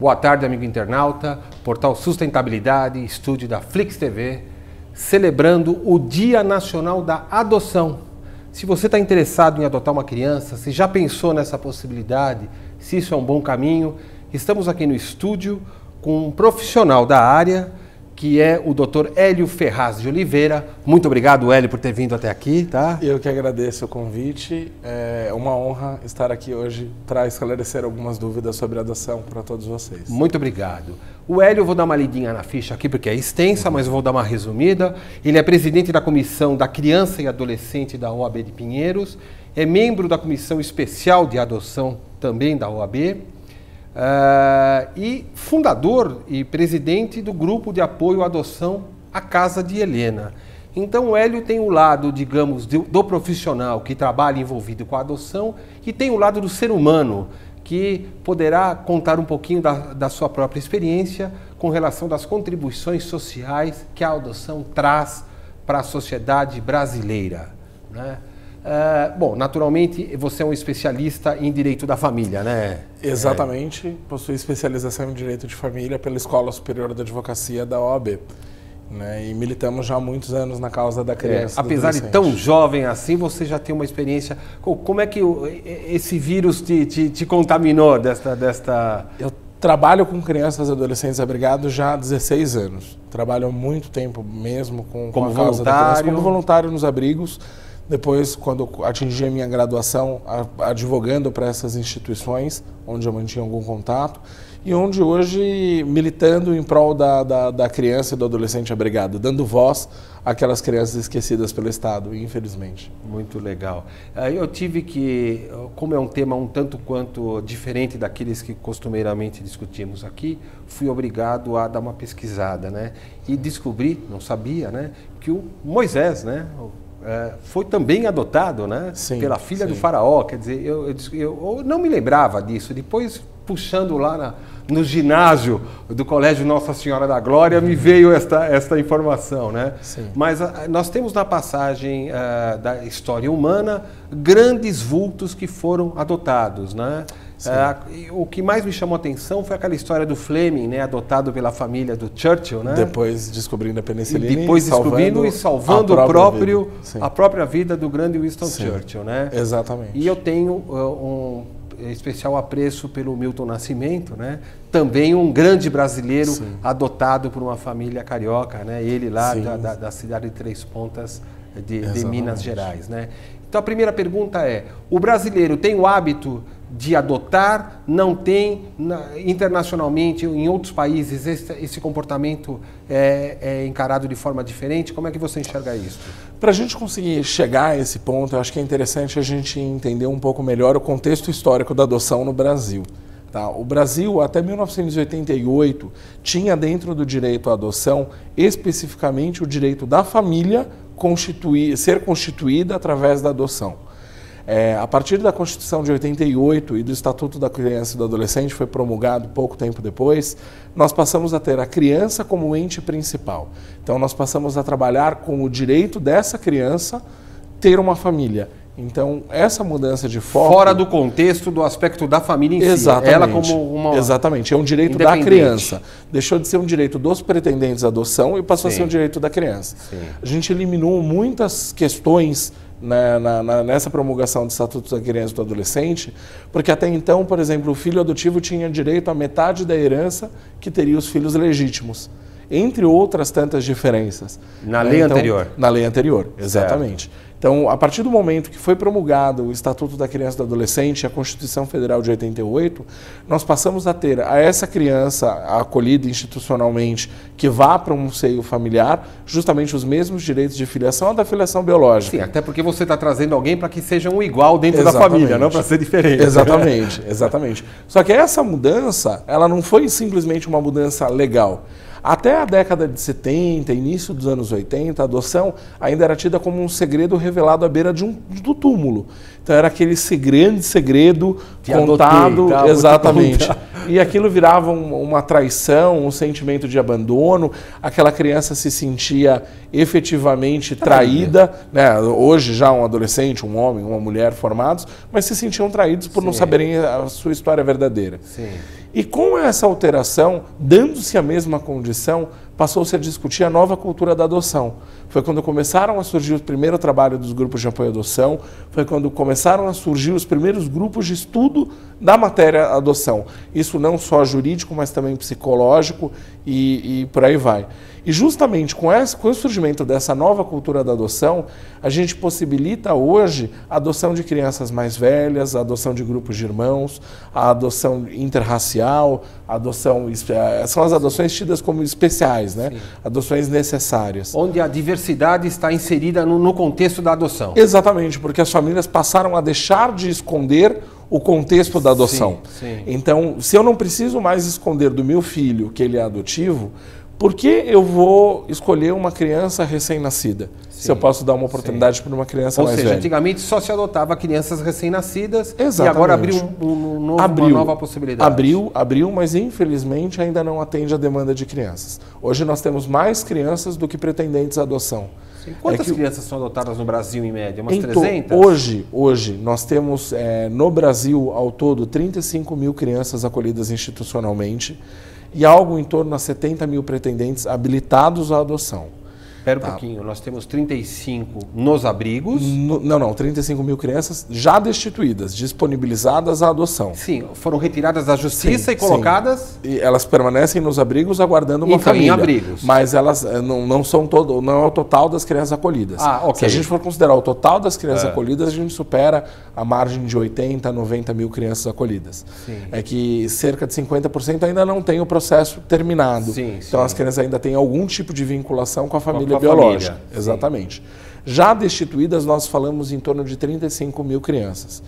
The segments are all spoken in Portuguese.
Boa tarde, amigo internauta, portal Sustentabilidade, estúdio da Flix TV, celebrando o Dia Nacional da Adoção. Se você está interessado em adotar uma criança, se já pensou nessa possibilidade, se isso é um bom caminho, estamos aqui no estúdio com um profissional da área, que é o Dr. Hélio Ferraz de Oliveira. Muito obrigado, Hélio, por ter vindo até aqui, tá? Eu que agradeço o convite. É uma honra estar aqui hoje para esclarecer algumas dúvidas sobre adoção para todos vocês. Muito obrigado. O Hélio, eu vou dar uma lidinha na ficha aqui, porque é extensa, mas eu vou dar uma resumida. Ele é presidente da Comissão da Criança e Adolescente da OAB de Pinheiros, é membro da Comissão Especial de Adoção também da OAB, e fundador e presidente do grupo de apoio à adoção A Casa de Helena. Então o Hélio tem o lado, digamos, do profissional que trabalha envolvido com a adoção e tem o lado do ser humano, que poderá contar um pouquinho da sua própria experiência com relação das contribuições sociais que a adoção traz para a sociedade brasileira, né? Bom, naturalmente, você é um especialista em direito da família, né? Exatamente, possui especialização em direito de família pela Escola Superior da Advocacia da OAB, né? E militamos já há muitos anos na causa da criança. Apesar de tão jovem assim, você já tem uma experiência. Como é que esse vírus te contaminou desta... Eu trabalho com crianças e adolescentes abrigados já há 16 anos. Trabalho há muito tempo mesmo com a causa da criança, como voluntário nos abrigos. Depois, quando atingi a minha graduação, advogando para essas instituições, onde eu mantinha algum contato, e onde hoje militando em prol da criança e do adolescente abrigado, dando voz àquelas crianças esquecidas pelo Estado, infelizmente. Muito legal. Eu tive que, como é um tema um tanto quanto diferente daqueles que costumeiramente discutimos aqui, fui obrigado a dar uma pesquisada, né? E descobri, não sabia, né, que o Moisés, né, foi também adotado, né? Sim, pela filha do faraó. Quer dizer, eu não me lembrava disso. Depois, puxando lá no ginásio do Colégio Nossa Senhora da Glória, me veio esta informação, né? Sim. Mas nós temos na passagem da história humana grandes vultos que foram adotados, né? O que mais me chamou a atenção foi aquela história do Fleming, né, adotado pela família do Churchill, né? Depois descobrindo a penicilina e salvando a própria vida do grande Winston Churchill, né? Exatamente. E eu tenho um especial apreço pelo Milton Nascimento, né? Também um grande brasileiro adotado por uma família carioca, né? Ele lá da cidade de Três Pontas de Minas Gerais, né? Então a primeira pergunta é: o brasileiro tem o hábito de adotar? Não tem? Internacionalmente, em outros países, esse comportamento é encarado de forma diferente? Como é que você enxerga isso? Para a gente conseguir chegar a esse ponto, eu acho que é interessante a gente entender um pouco melhor o contexto histórico da adoção no Brasil. Tá? O Brasil, até 1988, tinha dentro do direito à adoção, especificamente o direito da família ser constituída através da adoção. A partir da Constituição de 88 e do Estatuto da Criança e do Adolescente, foi promulgado pouco tempo depois, nós passamos a ter a criança como ente principal. Então nós passamos a trabalhar com o direito dessa criança ter uma família. Então essa mudança de foco... Fora do contexto do aspecto da família em si. Exatamente. Ela como uma... Exatamente, é um direito da criança. Deixou de ser um direito dos pretendentes à adoção e passou a ser um direito da criança. Sim. A gente eliminou muitas questões nessa promulgação do Estatuto da Criança e do Adolescente, porque até então, por exemplo, o filho adotivo tinha direito a metade da herança que teria os filhos legítimos, entre outras tantas diferenças. Na lei anterior. Na lei anterior, exatamente. Certo. Então, a partir do momento que foi promulgado o Estatuto da Criança e do Adolescente e a Constituição Federal de 88, nós passamos a ter a essa criança acolhida institucionalmente que vá para um seio familiar justamente os mesmos direitos de filiação da filiação biológica. Sim, até porque você está trazendo alguém para que seja um igual dentro da família, não para ser diferente. Exatamente, exatamente. Só que essa mudança, ela não foi simplesmente uma mudança legal. Até a década de 70, início dos anos 80, a adoção ainda era tida como um segredo revelado à beira do túmulo. Então era aquele grande segredo contado, exatamente, E aquilo virava uma traição, um sentimento de abandono, aquela criança se sentia efetivamente traída, né? Hoje já um adolescente, um homem, uma mulher formados, mas se sentiam traídos por não saberem a sua história verdadeira. Sim. E com essa alteração, dando-se a mesma condição, passou-se a discutir a nova cultura da adoção. Foi quando começaram a surgir o primeiro trabalho dos grupos de apoio à adoção, foi quando começaram a surgir os primeiros grupos de estudo da matéria adoção. Isso não só jurídico, mas também psicológico e por aí vai. E justamente com o surgimento dessa nova cultura da adoção, a gente possibilita hoje a adoção de crianças mais velhas, a adoção de grupos de irmãos, a adoção interracial, são as adoções tidas como especiais, né? Adoções necessárias. Onde a diversidade está inserida no contexto da adoção. Exatamente, porque as famílias passaram a deixar de esconder o contexto da adoção. Sim. Então, se eu não preciso mais esconder do meu filho que ele é adotivo, por que eu vou escolher uma criança recém-nascida? Se eu posso dar uma oportunidade para uma criança mais velha. Ou seja, antigamente só se adotava crianças recém-nascidas e Exatamente. agora abriu uma nova possibilidade. Abriu, mas infelizmente ainda não atende a demanda de crianças. Hoje nós temos mais crianças do que pretendentes à adoção. Sim. Quantas crianças são adotadas no Brasil em média? Umas 300? Hoje nós temos no Brasil ao todo 35 mil crianças acolhidas institucionalmente e algo em torno a 70 mil pretendentes habilitados à adoção. Espera um pouquinho, nós temos 35 nos abrigos. Não, 35 mil crianças já destituídas, disponibilizadas à adoção. Sim, foram retiradas da justiça e colocadas... E elas permanecem nos abrigos aguardando uma família. Em abrigos. Mas elas não é o total das crianças acolhidas. Ok. Se a gente for considerar o total das crianças acolhidas, a gente supera a margem de 80 a 90 mil crianças acolhidas. Sim. É que cerca de 50% ainda não tem o processo terminado. Então as crianças ainda têm algum tipo de vinculação com a família biológica. Exatamente. Já destituídas, nós falamos em torno de 35 mil crianças.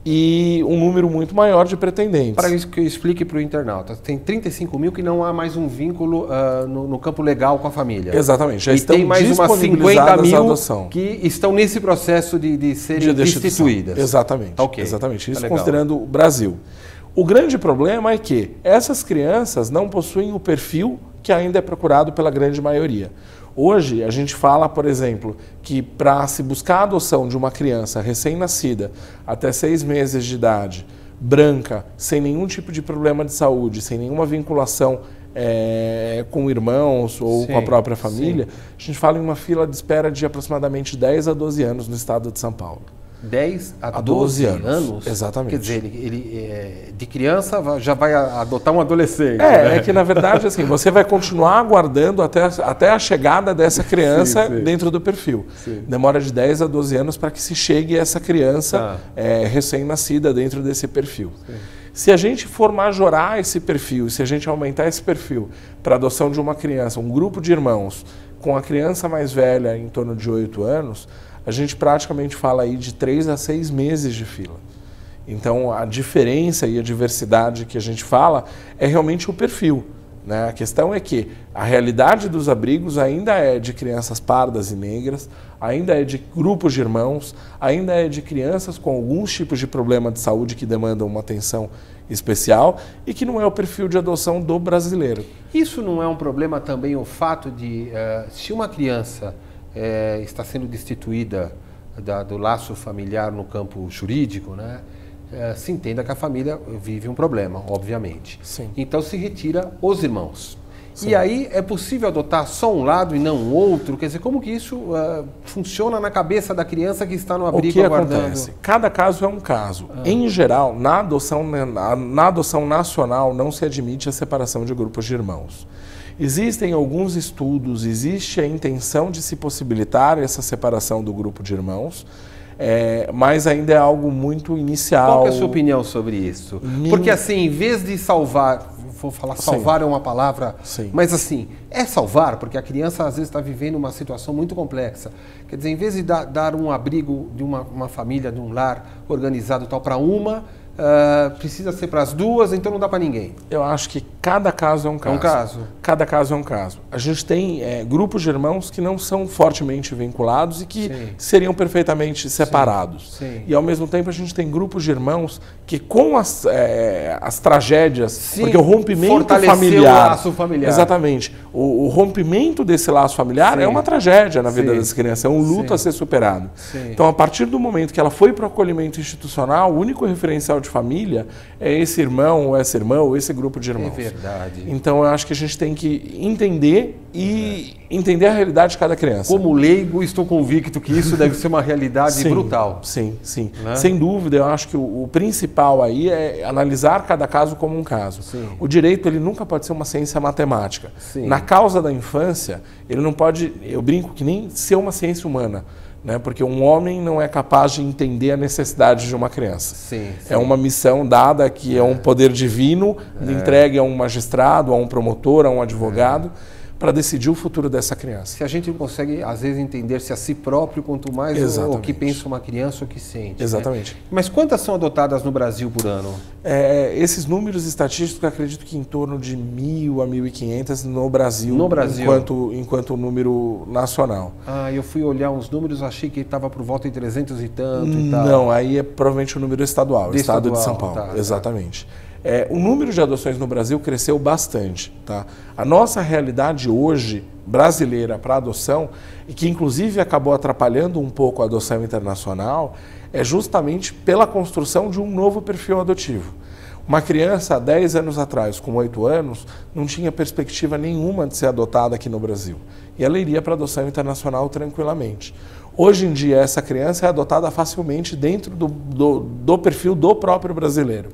E um número muito maior de pretendentes. Para isso que eu explique para o internauta, tem 35 mil que não há mais um vínculo no campo legal com a família. Exatamente. Já e estão tem mais umas 50 mil que estão nesse processo de serem destituídas. Exatamente. Okay. Exatamente. Isso considerando o Brasil. O grande problema é que essas crianças não possuem o perfil que ainda é procurado pela grande maioria. Hoje, a gente fala, por exemplo, que para se buscar a adoção de uma criança recém-nascida, até 6 meses de idade, branca, sem nenhum tipo de problema de saúde, sem nenhuma vinculação com irmãos ou com a própria família, a gente fala em uma fila de espera de aproximadamente 10 a 12 anos no estado de São Paulo. 10 a 12 anos? Exatamente. Quer dizer, ele de criança já vai adotar um adolescente. É que na verdade assim, você vai continuar aguardando até a chegada dessa criança dentro do perfil. Sim. Demora de 10 a 12 anos para que se chegue essa criança recém-nascida dentro desse perfil. Sim. Se a gente for majorar esse perfil, se a gente aumentar esse perfil para adoção de uma criança, um grupo de irmãos, com a criança mais velha em torno de 8 anos, a gente praticamente fala aí de 3 a 6 meses de fila. Então, a diferença e a diversidade que a gente fala é realmente o perfil, né? A questão é que a realidade dos abrigos ainda é de crianças pardas e negras, ainda é de grupos de irmãos, ainda é de crianças com alguns tipos de problema de saúde que demandam uma atenção especial e que não é o perfil de adoção do brasileiro. Isso não é um problema também o fato de, se uma criança está sendo destituída do laço familiar no campo jurídico, né? Se entenda que a família vive um problema, obviamente. Sim. Então se retira os irmãos. Sim. E aí é possível adotar só um lado e não o outro? Quer dizer, como que isso funciona na cabeça da criança que está no abrigo aguardando? O que acontece? Cada caso é um caso. Em geral, na adoção nacional não se admite a separação de grupos de irmãos. Existem alguns estudos, existe a intenção de se possibilitar essa separação do grupo de irmãos, mas ainda é algo muito inicial. Qual que é a sua opinião sobre isso? Porque assim, em vez de salvar, vou falar salvar é uma palavra, mas assim, é salvar, porque a criança às vezes está vivendo uma situação muito complexa. Quer dizer, em vez de dar um abrigo de uma família, de um lar organizado tal para uma, precisa ser para as duas, então não dá para ninguém. Eu acho que cada caso é um caso. É um caso. Cada caso é um caso. A gente tem grupos de irmãos que não são fortemente vinculados e que seriam perfeitamente separados. Sim. E ao mesmo tempo a gente tem grupos de irmãos que com as tragédias, porque o rompimento familiar, o laço familiar. Exatamente. O rompimento desse laço familiar é uma tragédia na vida dessa criança, é um luto a ser superado. Então, a partir do momento que ela foi para o acolhimento institucional, o único referencial de família é esse irmão, ou essa irmã, ou esse grupo de irmãos. É verdade. Então, eu acho que a gente tem que entender e entender a realidade de cada criança. Como leigo, estou convicto que isso deve ser uma realidade brutal. Sim. Né? Sem dúvida, eu acho que o principal aí é analisar cada caso como um caso. O direito, ele nunca pode ser uma ciência matemática. Na causa da infância, ele não pode, eu brinco que nem ser uma ciência humana. Né? Porque um homem não é capaz de entender a necessidade de uma criança. É uma missão dada que é um poder divino, entregue a um magistrado, a um promotor, a um advogado, para decidir o futuro dessa criança. Se a gente não consegue, às vezes, entender-se a si próprio, quanto mais o que pensa uma criança, o que sente. Exatamente. Né? Mas quantas são adotadas no Brasil por ano? Esses números estatísticos, eu acredito que em torno de 1.000 a 1.500 no Brasil, enquanto número nacional. Eu fui olhar uns números, achei que estava por volta de 300 e tanto e tal. Não, aí é provavelmente o número estadual, Estado de São Paulo. Exatamente. O número de adoções no Brasil cresceu bastante. Tá? A nossa realidade hoje, brasileira, para adoção, e que inclusive acabou atrapalhando um pouco a adoção internacional, é justamente pela construção de um novo perfil adotivo. Uma criança, há 10 anos atrás, com 8 anos, não tinha perspectiva nenhuma de ser adotada aqui no Brasil. E ela iria para a adoção internacional tranquilamente. Hoje em dia, essa criança é adotada facilmente dentro do perfil do próprio brasileiro.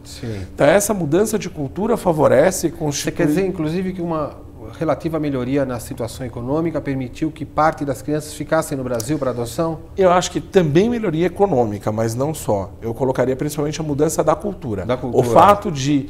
Então, essa mudança de cultura favorece e constitui... Você quer dizer, inclusive, que uma relativa melhoria na situação econômica permitiu que parte das crianças ficassem no Brasil para adoção? Eu acho que também melhoria econômica, mas não só. Eu colocaria principalmente a mudança da cultura. O fato de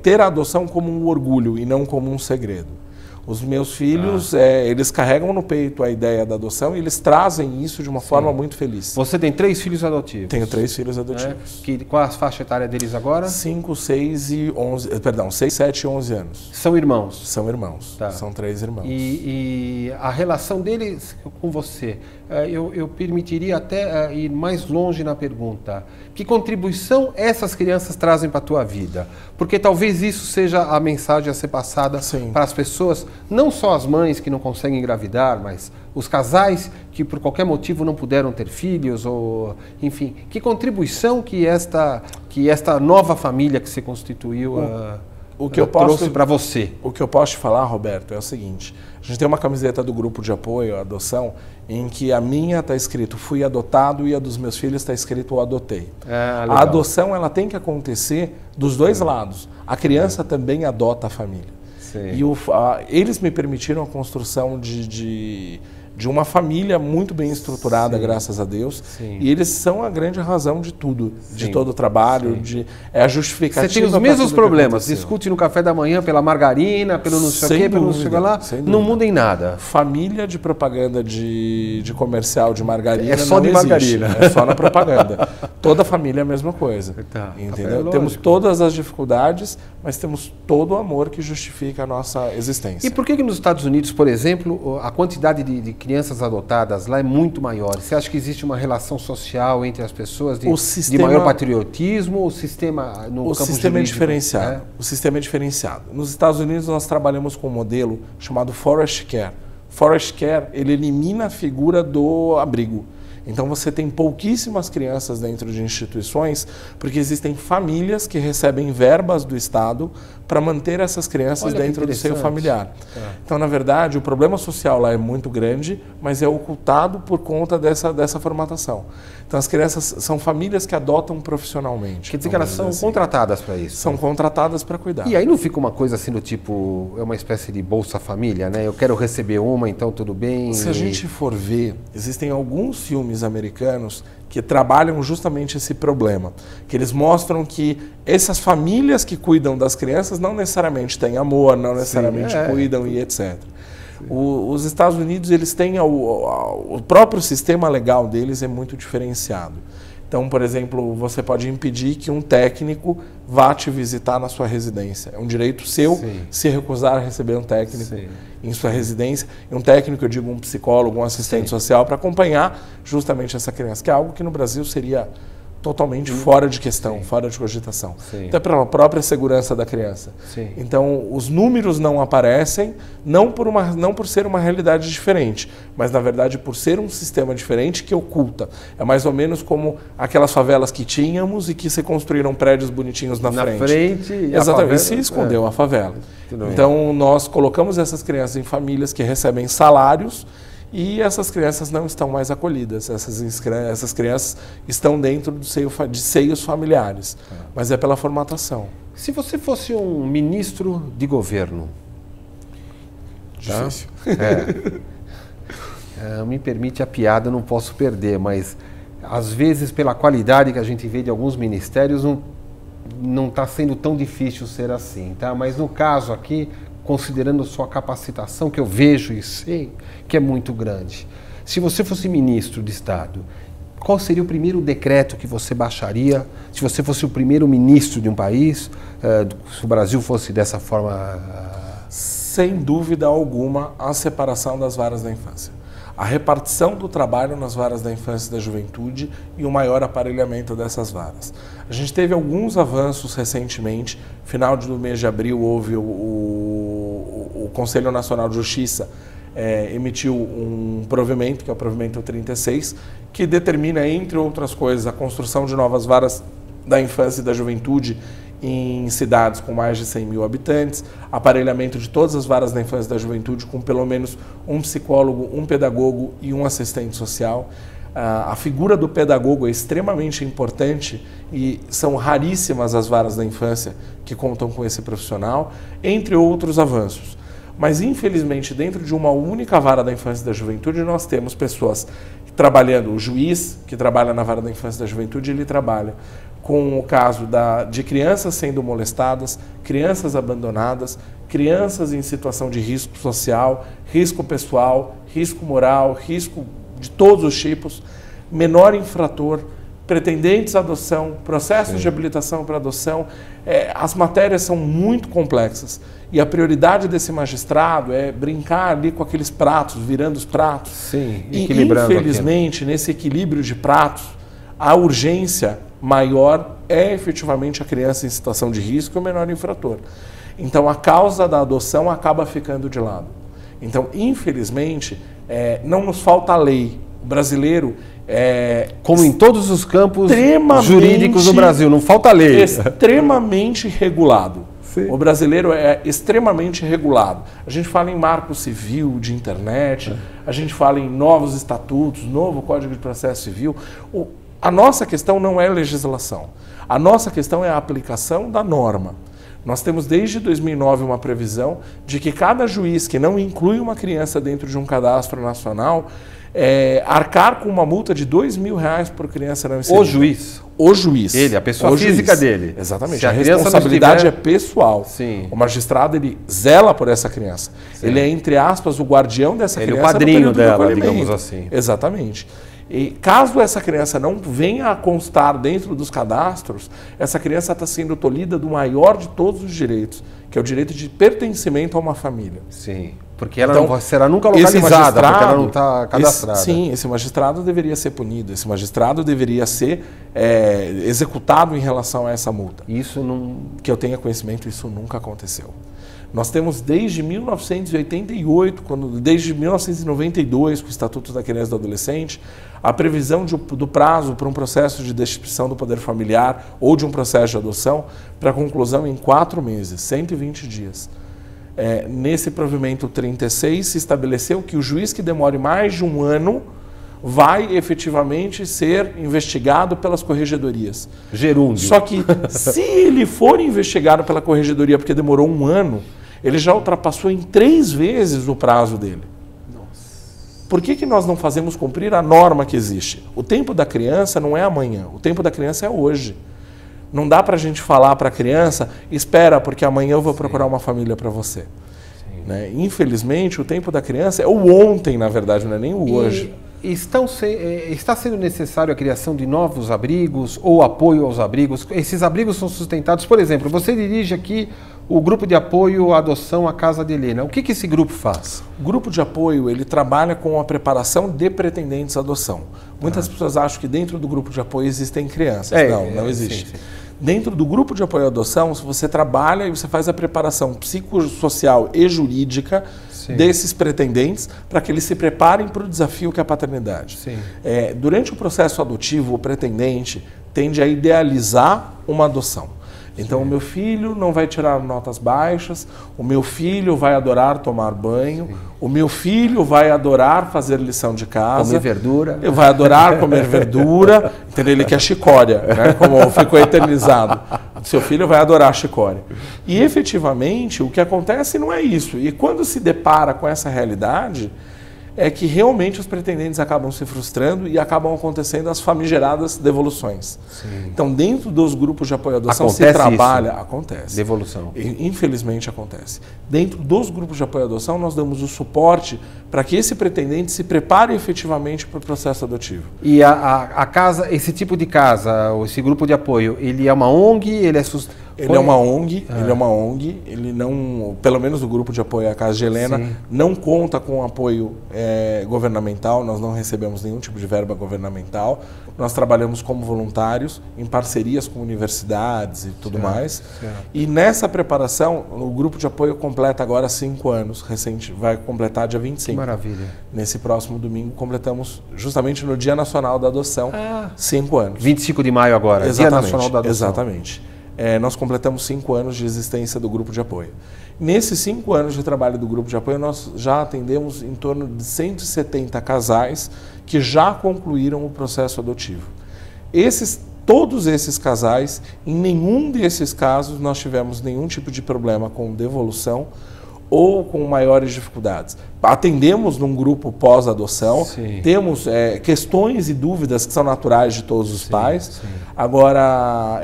ter a adoção como um orgulho e não como um segredo. Os meus filhos, eles carregam no peito a ideia da adoção e eles trazem isso de uma forma muito feliz. Você tem 3 filhos adotivos? Tenho 3 filhos adotivos. Qual a faixa etária deles agora? 5, 6 e 11... Perdão, 6, 7 e 11 anos. São irmãos? São irmãos. São 3 irmãos. E a relação deles com você? Eu permitiria até ir mais longe na pergunta. Que contribuição essas crianças trazem para a tua vida? Porque talvez isso seja a mensagem a ser passada para as pessoas, não só as mães que não conseguem engravidar, mas os casais que por qualquer motivo não puderam ter filhos, ou enfim. Que contribuição que esta nova família que se constituiu trouxe para você? O que eu posso te falar, Roberto, é o seguinte. A gente tem uma camiseta do grupo de apoio à adoção em que a minha está escrito fui adotado e a dos meus filhos está escrito eu adotei. A adoção ela tem que acontecer dos dois lados. A criança também adota a família. E eles me permitiram a construção de uma família muito bem estruturada, graças a Deus. E eles são a grande razão de tudo, de todo o trabalho, é a justificativa. Você tem os mesmos problemas, discute no café da manhã pela margarina, pelo não sei o quê, pelo não sei o que lá, não muda em nada. Família de propaganda de comercial de margarina é só de margarina. É só na propaganda. Toda família é a mesma coisa. Entendeu? Temos todas as dificuldades, mas temos todo o amor que justifica a nossa existência. E por que nos Estados Unidos, por exemplo, a quantidade de crianças adotadas lá é muito maior? Você acha que existe uma relação social entre as pessoas de maior patriotismo? O sistema no campo sistema é diferenciado. O sistema é diferenciado. Nos Estados Unidos nós trabalhamos com um modelo chamado Forest Care. Forest Care, ele elimina a figura do abrigo. Então você tem pouquíssimas crianças dentro de instituições, porque existem famílias que recebem verbas do Estado para manter essas crianças dentro do seio familiar. Então, na verdade, o problema social lá é muito grande, mas é ocultado por conta dessa formatação. Então, as crianças são famílias que adotam profissionalmente. Quer dizer que elas são contratadas para isso? São contratadas para cuidar. E aí não fica uma coisa assim do tipo, é uma espécie de Bolsa Família, né? Eu quero receber uma, então tudo bem. Se a gente for ver, existem alguns filmes americanos que trabalham justamente esse problema, que eles mostram que essas famílias que cuidam das crianças não necessariamente têm amor, não necessariamente cuidam e etc. Os Estados Unidos, eles têm o próprio sistema legal deles é muito diferenciado. Então, por exemplo, você pode impedir que um técnico vá te visitar na sua residência. É um direito seu Sim. se recusar a receber um técnico Sim. em sua residência. E um técnico, eu digo um psicólogo, um assistente social, para acompanhar justamente essa criança, que é algo que no Brasil seria totalmente fora de questão, fora de cogitação. Até pela própria segurança da criança. Sim. Então, os números não aparecem, não por ser uma realidade diferente, mas, na verdade, por ser um sistema diferente que oculta. É mais ou menos como aquelas favelas que tínhamos e que se construíram prédios bonitinhos na frente. E exatamente, e se escondeu a favela. Então, nós colocamos essas crianças em famílias que recebem salários, e essas crianças não estão mais acolhidas. Essas crianças estão dentro de seios familiares, mas é pela formatação. Se você fosse um ministro de governo... Difícil. Me permite a piada, não posso perder, mas às vezes pela qualidade que a gente vê de alguns ministérios, não está sendo tão difícil ser assim, tá? Mas no caso aqui, considerando sua capacitação, que eu vejo e sei que é muito grande. Se você fosse ministro de Estado, qual seria o primeiro decreto que você baixaria? Se você fosse o primeiro ministro de um país, se o Brasil fosse dessa forma... Sem dúvida alguma, a separação das varas da infância. A repartição do trabalho nas varas da infância e da juventude e o maior aparelhamento dessas varas. A gente teve alguns avanços recentemente. Final do mês de abril houve o Conselho Nacional de Justiça emitiu um provimento, que é o provimento 36, que determina, entre outras coisas, a construção de novas varas da infância e da juventude em cidades com mais de 100 mil habitantes, aparelhamento de todas as varas da infância e da juventude com pelo menos um psicólogo, um pedagogo e um assistente social. A figura do pedagogo é extremamente importante e são raríssimas as varas da infância que contam com esse profissional, entre outros avanços. Mas, infelizmente, dentro de uma única vara da infância e da juventude, nós temos pessoas trabalhando, o juiz que trabalha na vara da infância e da juventude, ele trabalha com o caso de crianças sendo molestadas, crianças abandonadas, crianças em situação de risco social, risco pessoal, risco moral, risco de todos os tipos, menor infrator, pretendentes à adoção, processos de habilitação para adoção. As matérias são muito complexas e a prioridade desse magistrado é brincar ali com aqueles pratos, virando os pratos. Sim, e infelizmente, nesse equilíbrio de pratos, a urgência maior é efetivamente a criança em situação de risco e o menor infrator. Então, a causa da adoção acaba ficando de lado. Então, infelizmente, não nos falta lei. O brasileiro como em todos os campos jurídicos do Brasil, não falta lei. Extremamente regulado. Sim. O brasileiro é extremamente regulado. A gente fala em marco civil de internet, a gente fala em novos estatutos, novo Código de Processo Civil. A nossa questão não é legislação. A nossa questão é a aplicação da norma. Nós temos desde 2009 uma previsão de que cada juiz que não inclui uma criança dentro de um cadastro nacional arcar com uma multa de R$2.000 por criança não inserida. O juiz? O juiz. Ele, a pessoa física dele. Exatamente. A responsabilidade é pessoal. Sim. O magistrado, ele zela por essa criança. Sim. Ele é, entre aspas, o guardião dessa criança. Ele é o padrinho dela, digamos assim. Exatamente. E caso essa criança não venha a constar dentro dos cadastros, essa criança está sendo tolhida do maior de todos os direitos, que é o direito de pertencimento a uma família. Sim, porque ela não será nunca localizada, porque ela não está cadastrada. Esse magistrado deveria ser punido, esse magistrado deveria ser executado em relação a essa multa. Isso não... Que eu tenha conhecimento, isso nunca aconteceu. Nós temos desde 1988, desde 1992, com o Estatuto da Criança e do Adolescente, a previsão do prazo para um processo de destituição do poder familiar ou de um processo de adoção para conclusão em 4 meses, 120 dias. Nesse provimento 36 se estabeleceu que o juiz que demore mais de 1 ano vai efetivamente ser investigado pelas corregedorias. Gerúndio. Só que se ele for investigado pela corregedoria porque demorou 1 ano, ele já ultrapassou em 3 vezes o prazo dele. Nossa. Por que nós não fazemos cumprir a norma que existe? O tempo da criança não é amanhã, o tempo da criança é hoje. Não dá para a gente falar para a criança, espera, porque amanhã eu vou procurar uma família para você. Né? Infelizmente, o tempo da criança é o ontem, na verdade, não é nem o hoje. Está sendo necessário a criação de novos abrigos ou apoio aos abrigos? Esses abrigos são sustentados, por exemplo, você dirige aqui o grupo de apoio à adoção à Casa de Helena. O que esse grupo faz? O grupo de apoio, ele trabalha com a preparação de pretendentes à adoção. Muitas pessoas acham que dentro do grupo de apoio existem crianças. Não existe. Sim. Dentro do grupo de apoio à adoção, você trabalha e você faz a preparação psicossocial e jurídica desses pretendentes para que eles se preparem para o desafio que é a paternidade. Durante o processo adotivo, o pretendente tende a idealizar uma adoção. Então, o meu filho não vai tirar notas baixas, o meu filho vai adorar tomar banho, o meu filho vai adorar fazer lição de casa. Comer verdura. Vai adorar comer verdura, entendeu? Ele quer chicória, né? Como ficou eternizado. Seu filho vai adorar chicória. E, efetivamente, o que acontece não é isso. E quando se depara com essa realidade, é que realmente os pretendentes acabam se frustrando e acabam acontecendo as famigeradas devoluções. Então, dentro dos grupos de apoio à adoção se trabalha... Acontece. Devolução. Infelizmente acontece. Dentro dos grupos de apoio à adoção, nós damos o suporte para que esse pretendente se prepare efetivamente para o processo adotivo. E a casa, esse tipo de casa, esse grupo de apoio, ele é uma ONG, ele é Ele é uma ONG, ele não, pelo menos o grupo de apoio à Casa de Helena, não conta com apoio governamental, nós não recebemos nenhum tipo de verba governamental, nós trabalhamos como voluntários, em parcerias com universidades e tudo mais. E nessa preparação, o grupo de apoio completa agora 5 anos, vai completar dia 25. Que maravilha. Nesse próximo domingo completamos, justamente no Dia Nacional da Adoção, 5 anos. 25 de maio agora, exatamente, Dia Nacional da Adoção. Exatamente. Nós completamos 5 anos de existência do grupo de apoio. Nesses 5 anos de trabalho do grupo de apoio, nós já atendemos em torno de 170 casais que já concluíram o processo adotivo. Todos esses casais, em nenhum desses casos nós tivemos nenhum tipo de problema com devolução ou com maiores dificuldades. Atendemos num grupo pós-adoção, temos questões e dúvidas que são naturais de todos os pais. Agora,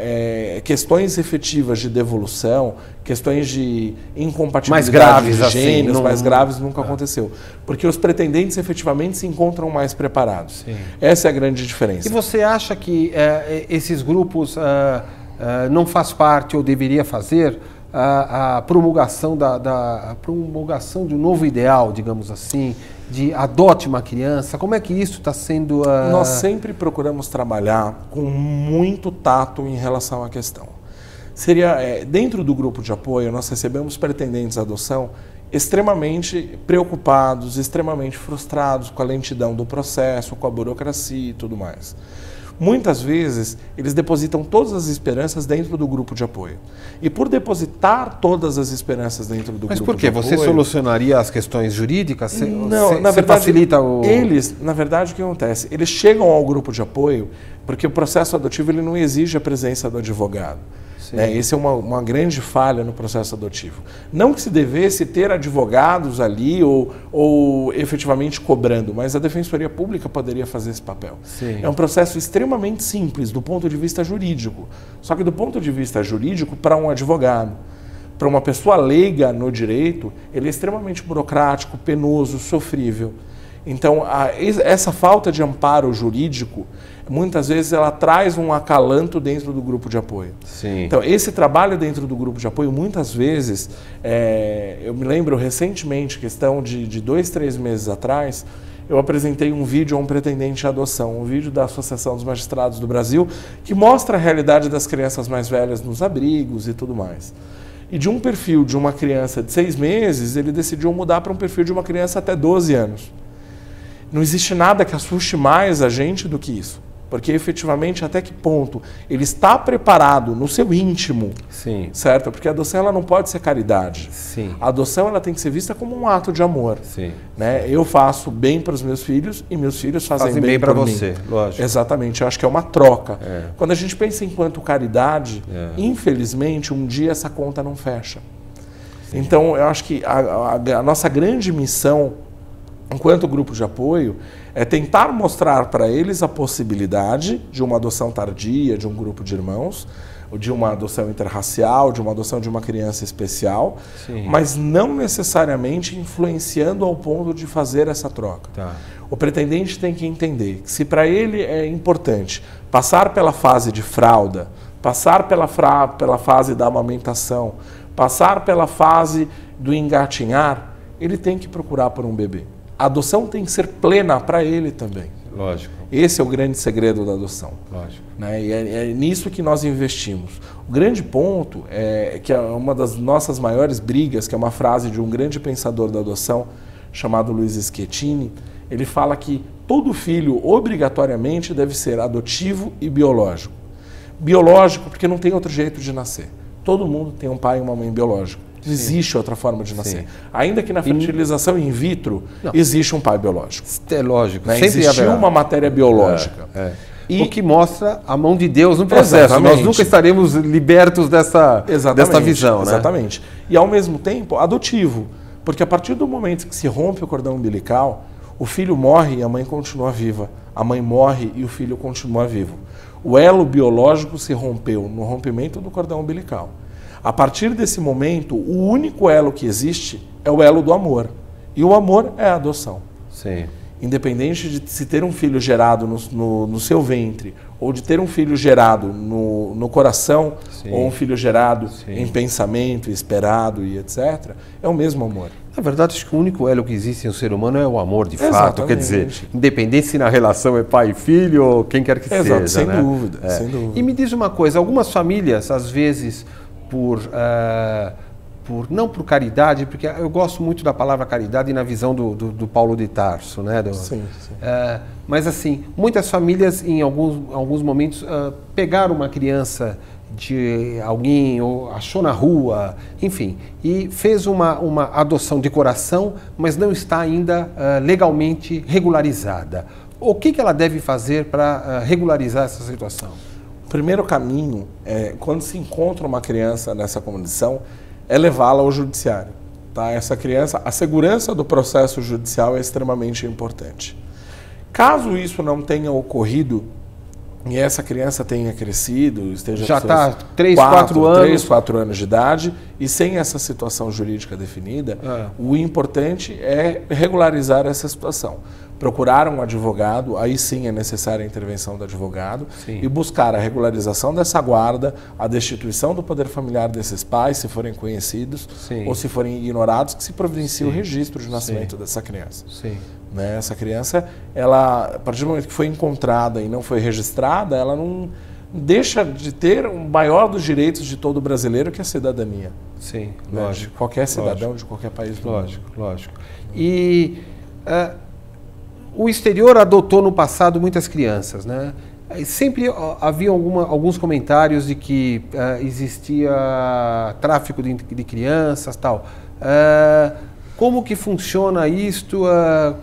questões efetivas de devolução, questões de incompatibilidade de gêneros, mais graves nunca aconteceu. Porque os pretendentes efetivamente se encontram mais preparados. Essa é a grande diferença. E você acha que esses grupos não faz parte ou deveria fazer a promulgação promulgação de um novo ideal, digamos assim, de adote uma criança? Como é que isso está sendo... Nós sempre procuramos trabalhar com muito tato em relação à questão. Dentro do grupo de apoio, nós recebemos pretendentes à adoção extremamente preocupados, extremamente frustrados com a lentidão do processo, com a burocracia e tudo mais. Muitas vezes, eles depositam todas as esperanças dentro do grupo de apoio. E por depositar todas as esperanças dentro do grupo de apoio... Mas por quê? Você solucionaria as questões jurídicas? Não, na verdade, facilita o... na verdade, o que acontece? Eles chegam ao grupo de apoio porque o processo adotivo ele não exige a presença do advogado. Essa é uma grande falha no processo adotivo. Não que se devesse ter advogados ali ou efetivamente cobrando, mas a Defensoria Pública poderia fazer esse papel. É um processo extremamente simples do ponto de vista jurídico. Só que do ponto de vista jurídico, para um advogado, para uma pessoa leiga no direito, ele é extremamente burocrático, penoso, sofrível. Então, essa falta de amparo jurídico, muitas vezes ela traz um acalanto dentro do grupo de apoio. Então, esse trabalho dentro do grupo de apoio, muitas vezes, eu me lembro recentemente, questão de 2, 3 meses atrás, eu apresentei um vídeo a um pretendente à adoção, um vídeo da Associação dos Magistrados do Brasil, que mostra a realidade das crianças mais velhas nos abrigos e tudo mais. E de um perfil de uma criança de 6 meses, ele decidiu mudar para um perfil de uma criança até 12 anos. Não existe nada que assuste mais a gente do que isso. Porque, efetivamente, até que ponto ele está preparado no seu íntimo, certo? Porque a adoção ela não pode ser caridade. A adoção ela tem que ser vista como um ato de amor. Né? Eu faço bem para os meus filhos e meus filhos fazem bem para você, lógico. Exatamente, eu acho que é uma troca. Quando a gente pensa enquanto caridade, infelizmente, um dia essa conta não fecha. Então, eu acho que a nossa grande missão enquanto grupo de apoio, é tentar mostrar para eles a possibilidade de uma adoção tardia, de um grupo de irmãos, de uma adoção interracial, de uma adoção de uma criança especial, mas não necessariamente influenciando ao ponto de fazer essa troca. O pretendente tem que entender que se para ele é importante passar pela fase de fralda, passar pela fase da amamentação, passar pela fase do engatinhar, ele tem que procurar por um bebê. A adoção tem que ser plena para ele também. Lógico. Esse é o grande segredo da adoção. Lógico. Né? E é nisso que nós investimos. O grande ponto é que é uma das nossas maiores brigas, que é uma frase de um grande pensador da adoção, chamado Luiz Schettini. Ele fala que todo filho, obrigatoriamente, deve ser adotivo e biológico. Biológico porque não tem outro jeito de nascer. Todo mundo tem um pai e uma mãe biológico. Não existe outra forma de nascer. Sim. Ainda que na fertilização in vitro, existe um pai biológico. É lógico. Né? Existiu uma matéria biológica. E o que mostra a mão de Deus no processo. Exatamente. Nós nunca estaremos libertos dessa visão. Exatamente. Né? E ao mesmo tempo, adotivo. Porque a partir do momento que se rompe o cordão umbilical, o filho morre e a mãe continua viva. A mãe morre e o filho continua vivo. O elo biológico se rompeu no rompimento do cordão umbilical. A partir desse momento, o único elo que existe é o elo do amor. E o amor é a adoção. Sim. Independente de se ter um filho gerado no seu ventre, ou de ter um filho gerado no coração, ou um filho gerado em pensamento, esperado e etc., é o mesmo amor. Na verdade, acho que o único elo que existe no ser humano é o amor, de fato. Quer dizer, independente se na relação é pai e filho, ou quem quer que seja. Sem dúvida, sem dúvida. E me diz uma coisa, algumas famílias, às vezes, não por caridade, porque eu gosto muito da palavra caridade na visão do Paulo de Tarso, né? Mas assim, muitas famílias em alguns momentos pegaram uma criança de alguém, ou achou na rua, enfim, e fez uma adoção de coração, mas não está ainda legalmente regularizada. O que ela deve fazer para regularizar essa situação? O primeiro caminho, quando se encontra uma criança nessa condição, é levá-la ao judiciário. Tá? Essa criança, a segurança do processo judicial é extremamente importante. Caso isso não tenha ocorrido e essa criança tenha crescido, esteja já está 3, 4 anos de idade e sem essa situação jurídica definida, o importante é regularizar essa situação. Procurar um advogado, aí sim é necessária a intervenção do advogado, e buscar a regularização dessa guarda, a destituição do poder familiar desses pais, se forem conhecidos, ou se forem ignorados, que se providencie o registro de nascimento dessa criança. Né? Essa criança, ela, a partir do momento que foi encontrada e não foi registrada, ela não deixa de ter o maior dos direitos de todo brasileiro, que é a cidadania. Sim, né? lógico. De qualquer cidadão, de qualquer país do mundo. Lógico. E o exterior adotou no passado muitas crianças, né? Sempre havia alguns comentários de que existia tráfico de crianças, tal. Como que funciona isto?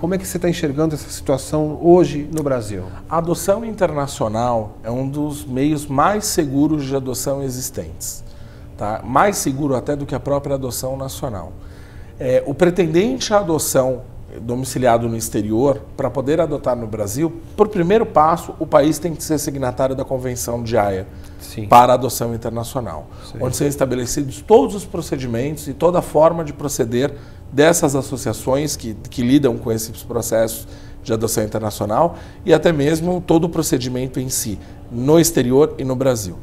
Como é que você está enxergando essa situação hoje no Brasil? A adoção internacional é um dos meios mais seguros de adoção existentes. Tá? Mais seguro até do que a própria adoção nacional. O pretendente à adoção domiciliado no exterior, para poder adotar no Brasil, por primeiro passo, o país tem que ser signatário da Convenção de Haia para a adoção internacional, onde são estabelecidos todos os procedimentos e toda a forma de proceder dessas associações que lidam com esses processos de adoção internacional e até mesmo todo o procedimento em si, no exterior e no Brasil.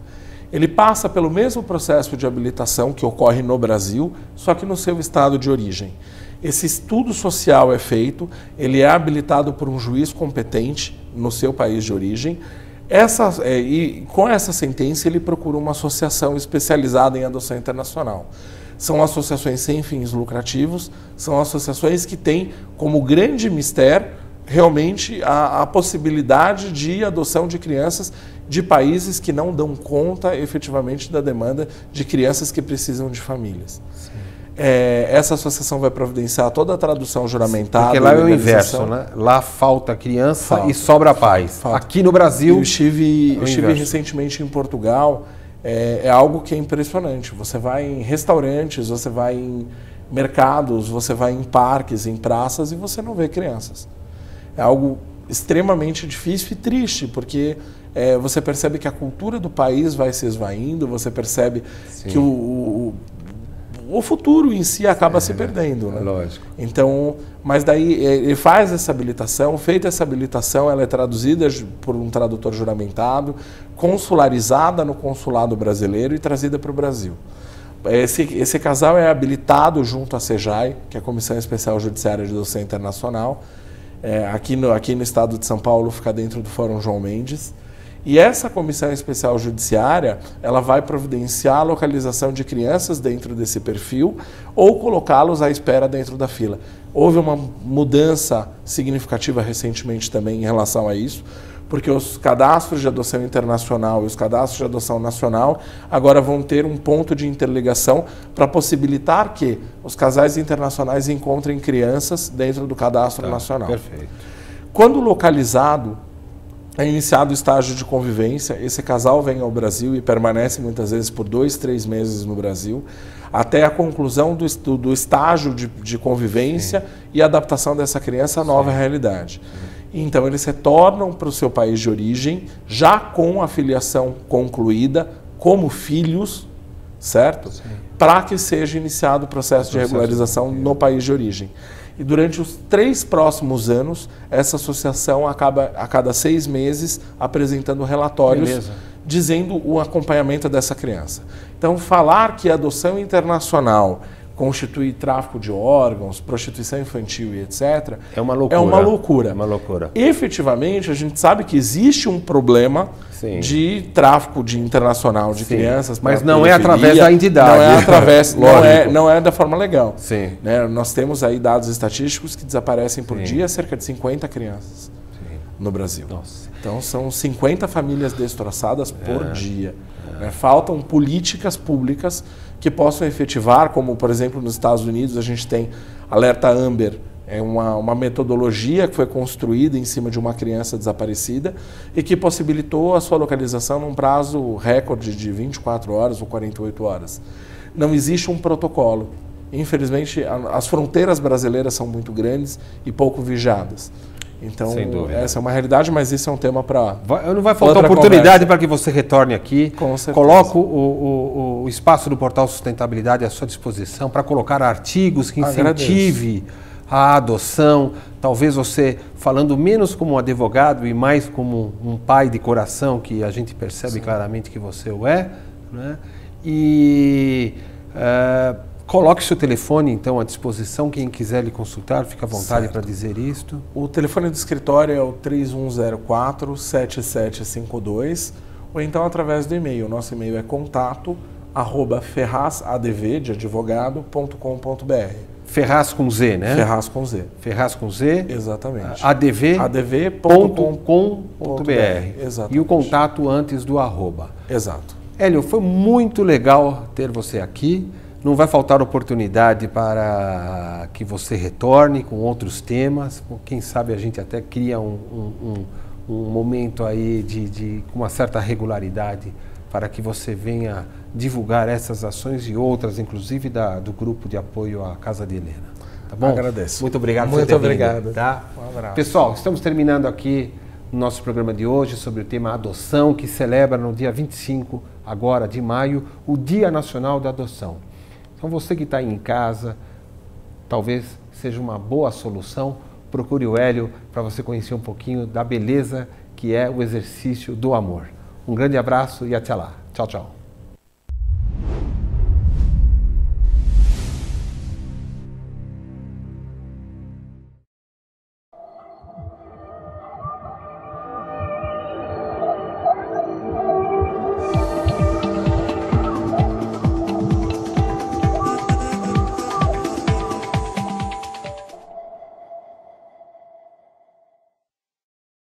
Ele passa pelo mesmo processo de habilitação que ocorre no Brasil, só que no seu estado de origem. Esse estudo social é feito, ele é habilitado por um juiz competente no seu país de origem. E com essa sentença ele procura uma associação especializada em adoção internacional. São associações sem fins lucrativos, são associações que têm como grande mistério realmente a possibilidade de adoção de crianças de países que não dão conta efetivamente da demanda de crianças que precisam de famílias. Essa associação vai providenciar toda a tradução juramentada. Porque lá é o inverso, né? Lá falta criança e sobra pais. Aqui no Brasil... Eu estive recentemente em Portugal, é algo que é impressionante. Você vai em restaurantes, você vai em mercados, você vai em parques, em praças e você não vê crianças. É algo extremamente difícil e triste, porque você percebe que a cultura do país vai se esvaindo, você percebe que o futuro em si acaba se perdendo. Né? Lógico. Então, mas daí ele faz essa habilitação, feita essa habilitação, ela é traduzida por um tradutor juramentado, consularizada no consulado brasileiro e trazida para o Brasil. Esse casal é habilitado junto à CEJAI, que é a Comissão Especial Judiciária de Adoção Internacional. Aqui no estado de São Paulo, fica dentro do Fórum João Mendes. E essa Comissão Especial Judiciária, ela vai providenciar a localização de crianças dentro desse perfil ou colocá-los à espera dentro da fila. Houve uma mudança significativa recentemente também em relação a isso, porque os cadastros de adoção internacional e os cadastros de adoção nacional agora vão ter um ponto de interligação para possibilitar que os casais internacionais encontrem crianças dentro do cadastro nacional. Perfeito. Quando localizado, é iniciado o estágio de convivência. Esse casal vem ao Brasil e permanece muitas vezes por 2, 3 meses no Brasil, até a conclusão do estágio de convivência e adaptação dessa criança à nova realidade. Então eles retornam para o seu país de origem, já com a filiação concluída, como filhos, certo? Para que seja iniciado o processo de regularização no país de origem. E durante os 3 próximos anos, essa associação acaba a cada 6 meses apresentando relatórios dizendo o acompanhamento dessa criança. Então, falar que a adoção internacional constitui tráfico de órgãos, prostituição infantil e etc. É uma loucura. É uma loucura. É uma loucura. Efetivamente, a gente sabe que existe um problema de tráfico internacional de crianças. Mas não é através da entidade. Não é através, não é da forma legal. Sim. Né? Nós temos aí dados estatísticos que desaparecem por dia cerca de 50 crianças no Brasil. Nossa. Então são 50 famílias destroçadas por dia. Né? Faltam políticas públicas que possam efetivar, como por exemplo nos Estados Unidos a gente tem Alerta Amber, é uma metodologia que foi construída em cima de uma criança desaparecida e que possibilitou a sua localização num prazo recorde de 24 horas ou 48 horas. Não existe um protocolo. Infelizmente, as fronteiras brasileiras são muito grandes e pouco vigiadas. Então, essa é uma realidade, mas isso é um tema para... Não vai faltar oportunidade para que você retorne aqui. Com certeza. Coloco o espaço do Portal Sustentabilidade à sua disposição para colocar artigos que incentive a adoção. Talvez você, falando menos como um advogado e mais como um pai de coração, que a gente percebe claramente que você o é, né? E... coloque seu telefone, então, à disposição. Quem quiser lhe consultar, fica à vontade para dizer isto. O telefone do escritório é o 3104-7752, ou então através do e-mail. O nosso e-mail é contato@ferrazadv, de advogado.com.br. Ferraz com Z, né? Ferraz com Z. Ferraz com Z. Exatamente. adv.com.br. Exatamente. E o contato antes do @. Exato. Hélio, foi muito legal ter você aqui. Não vai faltar oportunidade para que você retorne com outros temas. Quem sabe a gente até cria um momento aí com uma certa regularidade para que você venha divulgar essas ações e outras, inclusive do grupo de apoio à Casa de Helena. Tá bom? Agradeço. Muito obrigado por ter vindo. Muito obrigado. Tá? Um abraço. Pessoal, estamos terminando aqui o nosso programa de hoje sobre o tema adoção, que celebra no dia 25 agora de maio o Dia Nacional da Adoção. Então você que está aí em casa, talvez seja uma boa solução, procure o Hélio para você conhecer um pouquinho da beleza que é o exercício do amor. Um grande abraço e até lá. Tchau, tchau.